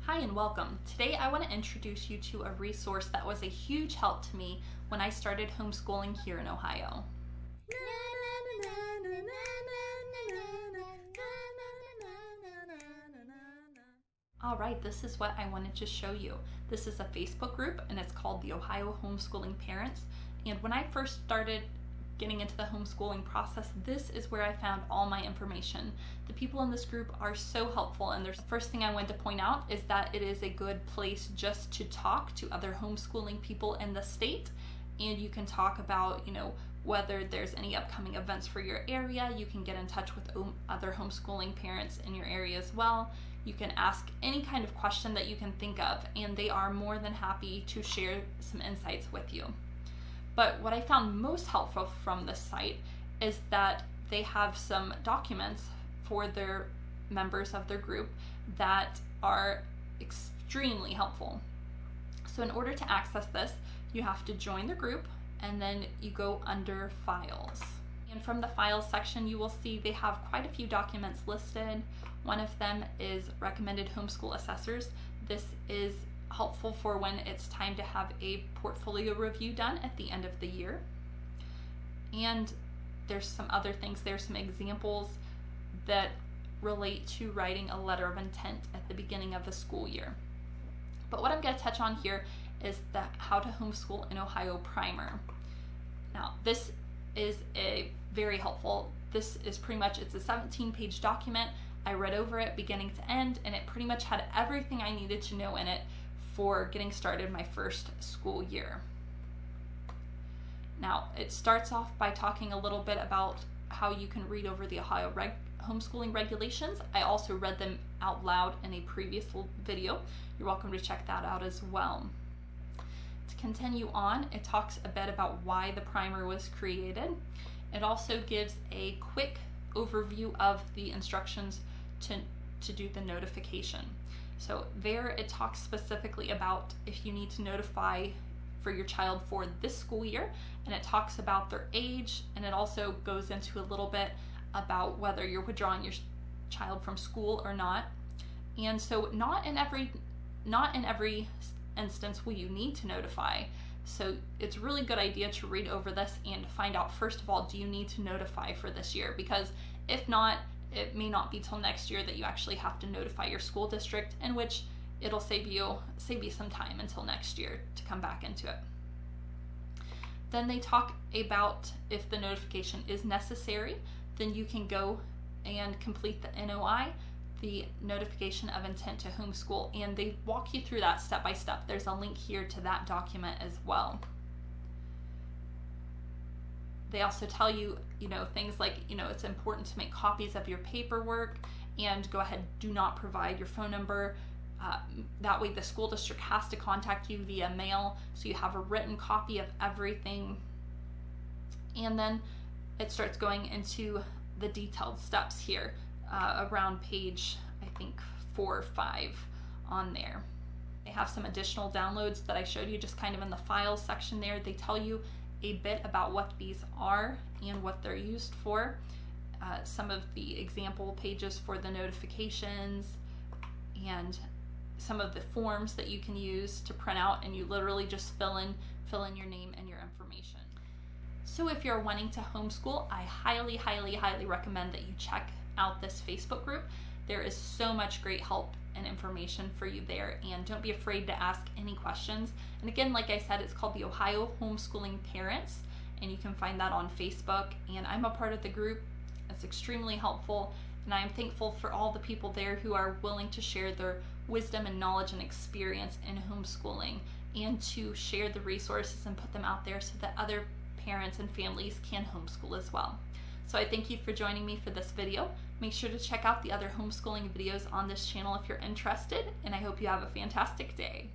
Hi and welcome. Today I want to introduce you to a resource that was a huge help to me when I started homeschooling here in Ohio. Alright, this is what I wanted to show you. This is a Facebook group and it's called the Ohio Homeschooling Parents. And when I first started getting into the homeschooling process, this is where I found all my information. The people in this group are so helpful, and the first thing I want to point out is that it is a good place just to talk to other homeschooling people in the state, and you can talk about, whether there's any upcoming events for your area. You can get in touch with other homeschooling parents in your area as well. You can ask any kind of question that you can think of, and they are more than happy to share some insights with you. But what I found most helpful from this site is that they have some documents for their members of their group that are extremely helpful. So in order to access this, you have to join the group and then you go under Files. And from the Files section, you will see they have quite a few documents listed. One of them is Recommended Homeschool Assessors. This is helpful for when it's time to have a portfolio review done at the end of the year. And there's some other things. There's some examples that relate to writing a letter of intent at the beginning of the school year. But what I'm going to touch on here is the How to Homeschool in Ohio primer. Now, this is a very helpful. This is pretty much, it's a 17-page document. I read over it beginning to end, and it pretty much had everything I needed to know in it for getting started my first school year. Now, it starts off by talking a little bit about how you can read over the Ohio homeschooling regulations. I also read them out loud in a previous video. You're welcome to check that out as well. To continue on, it talks a bit about why the primer was created. It also gives a quick overview of the instructions to do the notification. So there it talks specifically about if you need to notify for your child for this school year, and it talks about their age, and it also goes into a little bit about whether you're withdrawing your child from school or not. And so not in every instance will you need to notify. So it's a really good idea to read over this and find out, first of all, do you need to notify for this year? Because if not, it may not be till next year that you actually have to notify your school district, in which it'll save you some time until next year to come back into it. Then they talk about if the notification is necessary, then you can go and complete the NOI, the Notification of Intent to Homeschool, and they walk you through that step by step. There's a link here to that document as well. They also tell you, things like, it's important to make copies of your paperwork, and go ahead, do not provide your phone number. That way the school district has to contact you via mail, so you have a written copy of everything. And then it starts going into the detailed steps here, around page, I think, 4 or 5 on there. They have some additional downloads that I showed you just kind of in the files section there. They tell you a bit about what these are and what they're used for. Some of the example pages for the notifications, and some of the forms that you can use to print out, and you literally just fill in your name and your information. So if you're wanting to homeschool, I highly, highly, highly recommend that you check out this Facebook group. There is so much great help and information for you there, and don't be afraid to ask any questions. And again, like I said, it's called the Ohio Homeschooling Parents, and you can find that on Facebook, and I'm a part of the group. It's extremely helpful, and I am thankful for all the people there who are willing to share their wisdom and knowledge and experience in homeschooling, and to share the resources and put them out there so that other parents and families can homeschool as well. So I thank you for joining me for this video. Make sure to check out the other homeschooling videos on this channel if you're interested, and I hope you have a fantastic day.